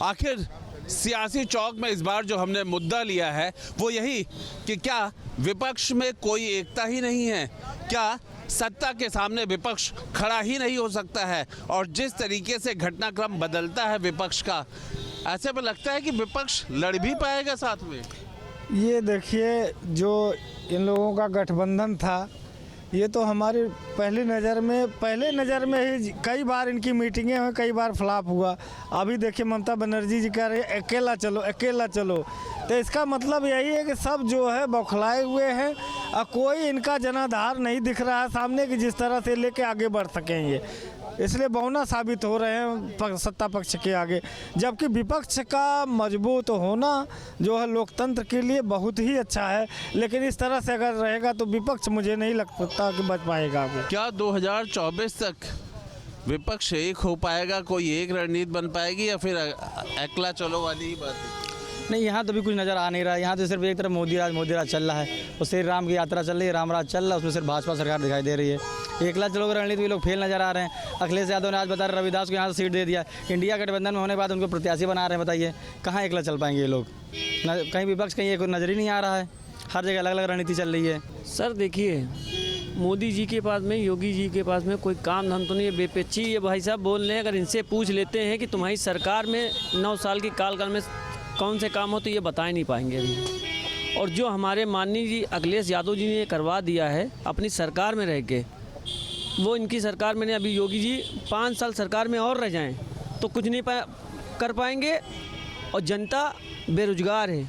आखिर सियासी चौक में इस बार जो हमने मुद्दा लिया है वो यही कि क्या विपक्ष में कोई एकता ही नहीं है, क्या सत्ता के सामने विपक्ष खड़ा ही नहीं हो सकता है। और जिस तरीके से घटनाक्रम बदलता है विपक्ष का, ऐसे में लगता है कि विपक्ष लड़ भी पाएगा साथ में। ये देखिए, जो इन लोगों का गठबंधन था, ये तो हमारी पहले नज़र में ही कई बार इनकी मीटिंगें हुई, कई बार फ्लॉप हुआ। अभी देखिए ममता बनर्जी जी कह रहे हैं अकेला चलो, तो इसका मतलब यही है कि सब जो है बौखलाए हुए हैं और कोई इनका जनाधार नहीं दिख रहा है सामने कि जिस तरह से लेके आगे बढ़ सकें ये, इसलिए बौना साबित हो रहे हैं सत्ता पक्ष के आगे। जबकि विपक्ष का मजबूत होना जो है लोकतंत्र के लिए बहुत ही अच्छा है, लेकिन इस तरह से अगर रहेगा तो विपक्ष मुझे नहीं लगता कि बच पाएगा आगे। क्या 2024 तक विपक्ष एक हो पाएगा, कोई एक रणनीति बन पाएगी, या फिर अकेला चलो वाली ही बात है? नहीं, यहाँ तो भी कुछ नज़र आ नहीं रहा है। यहाँ तो सिर्फ एक तरफ मोदी राज चल रहा है, और श्री राम की यात्रा चल रही है, राम राज चल रहा है, उसमें सिर्फ भाजपा सरकार दिखाई दे रही है। एकला चलो रणनीति भी लोग फेल नजर आ रहे हैं। अखिलेश यादव ने आज बता रहे रविदास को यहाँ से सीट दे दिया, इंडिया गठबंधन में होने के बाद उनको प्रत्याशी बना रहे हैं। बताइए कहाँ एकला चल पाएंगे ये लोग? कहीं विपक्ष कहीं एक नज़र ही नहीं आ रहा है, हर जगह अलग अलग रणनीति चल रही है। सर देखिए, मोदी जी के पास में, योगी जी के पास में कोई काम धाम तो नहीं है, बेपेची ये भाई साहब बोल रहे हैं। अगर इनसे पूछ लेते हैं कि तुम्हारी सरकार में 9 साल की काल में कौन से काम हो, तो ये बता ही नहीं पाएंगे अभी। और जो हमारे माननीय जी अखिलेश यादव जी ने करवा दिया है अपनी सरकार में रह के, वो इनकी सरकार में नहीं। अभी योगी जी 5 साल सरकार में और रह जाएं तो कुछ नहीं कर पाएंगे। और जनता बेरोजगार है,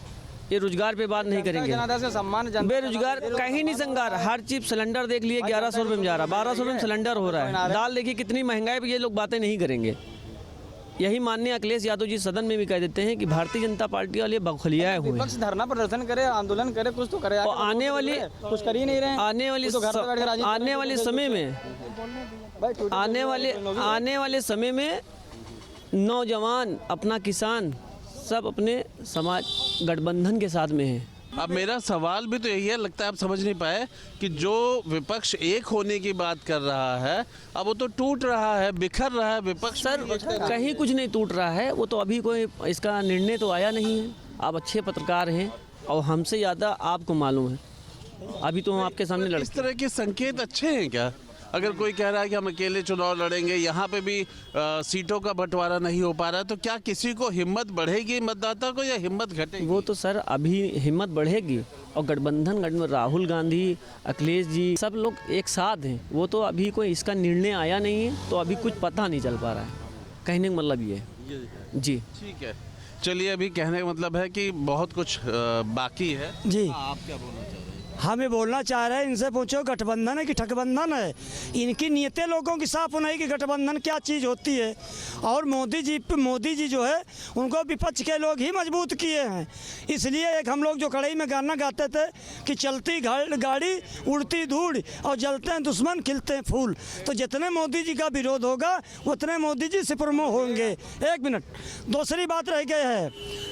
ये रोजगार पे बात नहीं करेंगे। सम्मान बेरोजगार कहीं नहीं संगार, हर चीज सिलेंडर देख लिए 1100 रुपये में जा रहा, 1200 रुपये में सिलेंडर हो रहा है। दाल देखिए कितनी महंगाई पे, ये लोग बातें नहीं करेंगे। यही माननीय अखिलेश यादव जी सदन में भी कह देते हैं कि भारतीय जनता पार्टी वाले बखलियाए हुए विपक्ष धरना प्रदर्शन करे, आंदोलन करे, कुछ तो करे। और आने वाली कुछ कर ही नहीं रहे। आने वाले समय में नौजवान, अपना किसान सब अपने समाज गठबंधन के साथ में है। अब मेरा सवाल भी तो यही है, लगता है आप समझ नहीं पाए कि जो विपक्ष एक होने की बात कर रहा है, अब वो तो टूट रहा है, बिखर रहा है विपक्ष। सर कहीं कुछ नहीं टूट रहा है, वो तो अभी कोई इसका निर्णय तो आया नहीं है। आप अच्छे पत्रकार हैं और हमसे ज़्यादा आपको मालूम है, अभी तो हम आपके सामने लड़ते। इस तरह के संकेत अच्छे हैं क्या? अगर कोई कह रहा है कि हम अकेले चुनाव लड़ेंगे, यहाँ पे भी सीटों का बंटवारा नहीं हो पा रहा है, तो क्या किसी को हिम्मत बढ़ेगी मतदाता को, या हिम्मत घटेगी? वो तो सर अभी हिम्मत बढ़ेगी। और गठबंधन राहुल गांधी, अखिलेश जी सब लोग एक साथ हैं। वो तो अभी कोई इसका निर्णय आया नहीं है, तो अभी कुछ पता नहीं चल पा रहा है। कहने का मतलब ये है जी। ठीक है, चलिए, अभी कहने का मतलब है कि बहुत कुछ बाकी है जी। आप क्या बोलना चाह रहे हैं? हम ये बोलना चाह रहे हैं, इनसे पूछो गठबंधन है कि ठगबंधन है। इनकी नीयतें लोगों की साफ होना है कि गठबंधन क्या चीज़ होती है। और मोदी जी जो है उनको विपक्ष के लोग ही मजबूत किए हैं। इसलिए एक हम लोग जो कड़ाई में गाना गाते थे कि चलती गाड़ी उड़ती धूल और जलते हैं दुश्मन खिलते हैं फूल, तो जितने मोदी जी का विरोध होगा उतने मोदी जी सिपरमो होंगे। एक मिनट, दूसरी बात रह गई है,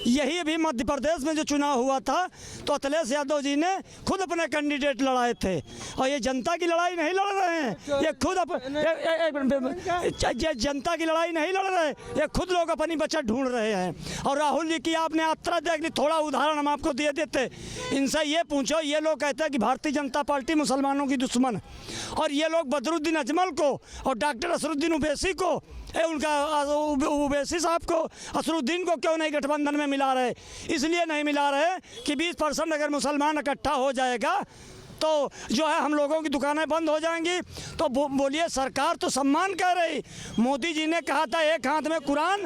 यही अभी मध्य प्रदेश में जो चुनाव हुआ था तो अखिलेश यादव जी ने खुद अपने कैंडिडेट लड़ाए थे, और ये जनता की लड़ाई नहीं लड़ रहे हैं, ये खुद जनता की लड़ाई नहीं लड़ रहे, ये खुद लोग अपनी बचत ढूंढ रहे हैं। और राहुल जी की आपने यात्रा देख ली, थोड़ा उदाहरण हम आपको दे देते। इनसे ये पूछो, ये लोग कहते हैं कि भारतीय जनता पार्टी मुसलमानों की दुश्मन, और ये लोग बदरुद्दीन अजमल को और डॉक्टर असरुद्दीन ओवैसी को, उनका ओवैसी साहब को, असरुद्दीन को क्यों नहीं गठबंधन में मिला रहे? इसलिए नहीं मिला रहे कि 20% अगर मुसलमान इकट्ठा हो जाएगा तो जो है हम लोगों की दुकानें बंद हो जाएंगी। तो बोलिए, सरकार तो सम्मान कह रही। मोदी जी ने कहा था एक हाथ में कुरान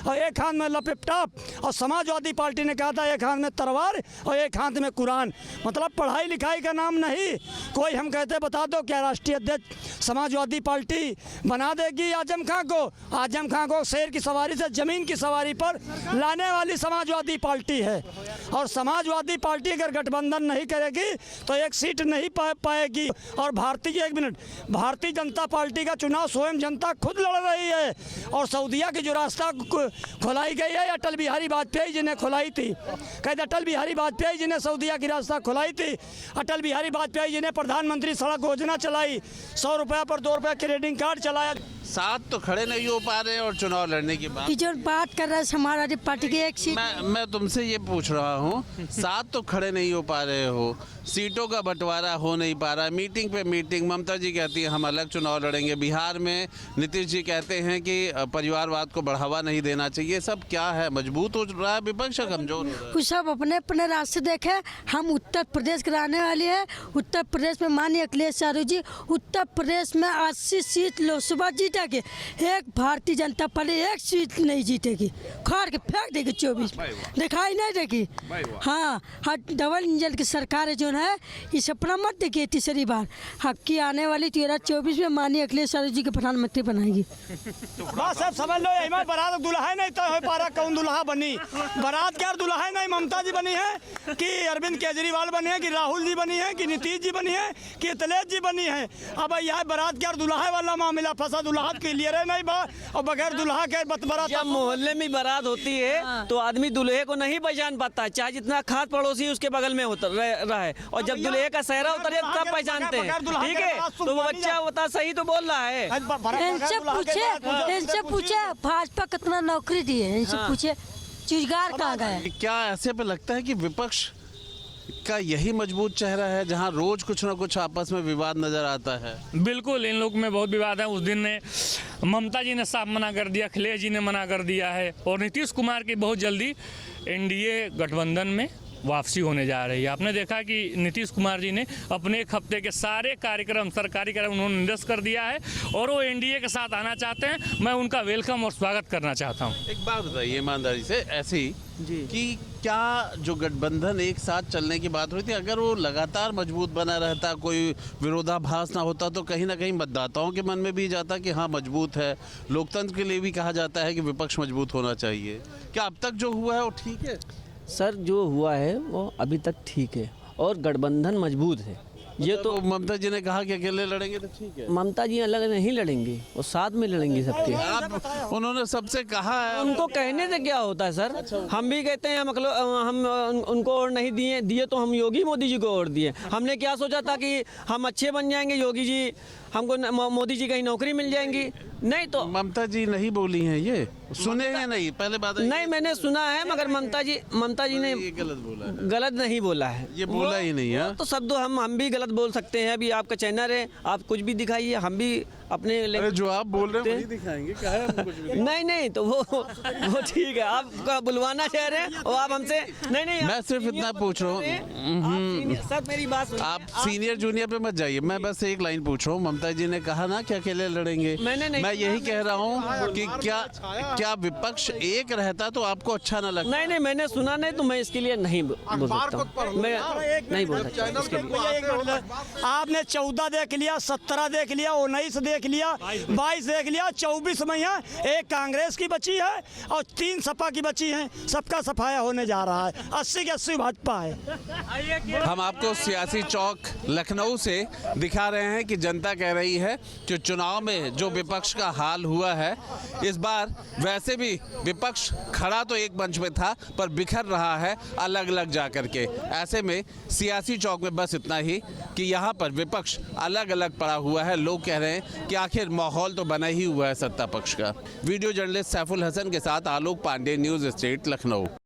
और एक हाथ में लैपटॉप, और समाजवादी पार्टी ने कहा था एक हाथ में तलवार और एक हाथ में कुरान। मतलब पढ़ाई लिखाई का नाम नहीं कोई। हम कहते बता दो क्या राष्ट्रीय अध्यक्ष समाजवादी पार्टी बना देगी आजम खां को शेर की सवारी से ज़मीन की सवारी पर लाने वाली समाजवादी पार्टी है। और समाजवादी पार्टी अगर गठबंधन नहीं करेगी तो एक सीट नहीं पाएगी। और भारतीय जनता पार्टी का चुनाव स्वयं जनता खुद लड़ रही है। और सऊदिया की जो रास्ता खुलाई गई है, अटल बिहारी वाजपेयी जी ने खुलाई थी। कहते अटल बिहारी वाजपेयी जी ने सऊदिया की रास्ता खुलाई थी। अटल बिहारी वाजपेयी जी ने प्रधानमंत्री सड़क योजना चलाई, 100 रुपये पर 2 रुपये क्रेडिट कार्ड चलाया। साथ तो खड़े नहीं हो पा रहे हैं और चुनाव लड़ने की बात कि जो बात कर रहा है समाजवादी पार्टी की एक सीट मैं तुमसे ये पूछ रहा हूँ, साथ तो खड़े नहीं हो पा रहे हो, सीटों का बंटवारा हो नहीं पा रहा, मीटिंग पे मीटिंग, ममता जी कहती है हम अलग चुनाव लड़ेंगे, बिहार में नीतीश जी कहते हैं कि परिवारवाद को बढ़ावा नहीं देना चाहिए, सब क्या है? मजबूत हो रहा है विपक्ष, कमजोर हो रहा है? कुछ सब अपने अपने रास्ते देखे। हम उत्तर प्रदेश के रहने वाले हैं। उत्तर प्रदेश में माननीय अखिलेश यादव जी उत्तर प्रदेश में 80 सीट लोकसभा जीतेगी। एक भारतीय जनता पार्टी एक सीट नहीं जीतेगी, खाड़ के फेंक देगी 24 दिखाई नहीं देगी। हाँ हाँ, डबल इंजन की सरकार जो है ये सपना मत देखिए तीसरी बार। हक की आने वाली 2024 में माननीय अखिलेश यादव जी के प्रधानमंत्री बनाएगी। बस सब समझ लो, यही बारात दुल्हा नहीं तो हो पारा कौन दुल्हा बनी। बारात क्या दुल्हा नहीं, ममता जी बनी है कि अरविंद केजरीवाल बनी है कि राहुल जी बनी है कि नीतीश जी बनी है कि अखिलेश जी बनी है। अब यह बारात क्या दुल्हा वाला मामला फंसा, दुल्हा क्लियर है नहीं बा और बगैर दुल्हा के बारात। जब मोहल्ले में बारात होती है तो आदमी दूल्हे को नहीं पहचान पाता है, चाहे जितना खास पड़ोसी उसके बगल में होता रहा है, और जब दूल्हे का सहरा उतरे तब पहचानते हैं। ठीक है, तो वो बच्चा होता सही तो बोल रहा है। इनसे पूछे भाजपा कितना नौकरी दी है, इनसे पूछे रोजगार कहाँ गए। क्या ऐसे पे लगता है कि विपक्ष का यही मजबूत चेहरा है जहां रोज कुछ ना कुछ आपस में विवाद नजर आता है? बिल्कुल, इन लोग में बहुत विवाद है। उस दिन ने ममता जी ने साफ मना कर दिया, अखिलेश जी ने मना कर दिया है, और नीतीश कुमार की बहुत जल्दी एनडीए गठबंधन में वापसी होने जा रही है। आपने देखा कि नीतीश कुमार जी ने अपने एक हफ्ते के सारे कार्यक्रम, सरकारी कार्यक्रम उन्होंने निरस्त कर दिया है और वो एनडीए के साथ आना चाहते हैं। मैं उनका वेलकम और स्वागत करना चाहता हूं। एक बात बताइए ईमानदारी से ऐसे ही कि क्या जो गठबंधन एक साथ चलने की बात हुई थी, अगर वो लगातार मजबूत बना रहता, कोई विरोधाभास ना होता, तो कहीं ना कहीं मतदाताओं के मन में भी जाता कि हाँ मजबूत है। लोकतंत्र के लिए भी कहा जाता है कि विपक्ष मजबूत होना चाहिए। क्या अब तक जो हुआ है वो ठीक है? सर जो हुआ है वो अभी तक ठीक है और गठबंधन मजबूत है। ये तो ममता जी ने कहा कि अकेले लड़ेंगे तो ठीक है। ममता जी अलग नहीं लड़ेंगी, वो साथ में लड़ेंगी सबके। आप उन्होंने सबसे कहा है, उनको कहने से क्या होता है सर? हम भी कहते हैं हम उनको और नहीं दिए तो हम योगी मोदी जी को और दिए। हमने क्या सोचा था कि हम अच्छे बन जाएंगे, योगी जी हमको मोदी जी कहीं नौकरी मिल जाएंगी। नहीं तो ममता जी नहीं बोली हैं, ये सुने हैं नहीं, पहले बात है नहीं, मैंने सुना है मगर ममता जी ने ये गलत बोला है। गलत नहीं बोला है, ये बोला ही नहीं है। तो शब्द हम भी गलत बोल सकते हैं। अभी आपका चैनल है, आप कुछ भी दिखाइए, हम भी अपने अरे जो आप बोल रहे हैं वही दिखाएंगे, क्या है हम कुछ भी नहीं तो वो ठीक है, आपका बुलवाना चाह रहे हैं और आप हमसे नहीं मैं सिर्फ इतना पूछ रहा हूँ। सर मेरी बात सुनिए। आप सीनियर जूनियर पे मत जाइए, मैं बस एक लाइन पूछ रहा हूँ। ममता जी ने कहा ना कि अकेले लड़ेंगे, मैंने नहीं मैं यही कह रहा हूँ कि क्या विपक्ष एक रहता तो आपको अच्छा ना लगता? नहीं, मैंने सुना नहीं तो मैं इसके लिए नहीं बोल सकता हूँ, मैं नहीं बोल सकता इसके लिए। आपने 14 देख लिया, 17 देख लिया, 19 देख लिया, 22 देख लिया, 24 में एक कांग्रेस की बची है और 3 सपा की बची है। सबका सफाया होने जा रहा है, 80 के 80 भाजपा है। हम आपको सियासी चौक लखनऊ से दिखा रहे हैं कि जनता कह रही है कि चुनाव में जो विपक्ष का हाल हुआ है, इस बार वैसे भी विपक्ष खड़ा तो एक मंच में था पर बिखर रहा है अलग अलग जाकर के। ऐसे में सियासी चौक में बस इतना ही कि यहाँ पर विपक्ष अलग अलग पड़ा हुआ है। लोग कह रहे हैं कि आखिर माहौल तो बना ही हुआ है सत्ता पक्ष का। वीडियो जर्नलिस्ट सैफुल हसन के साथ आलोक पांडे, न्यूज़ स्टेट लखनऊ।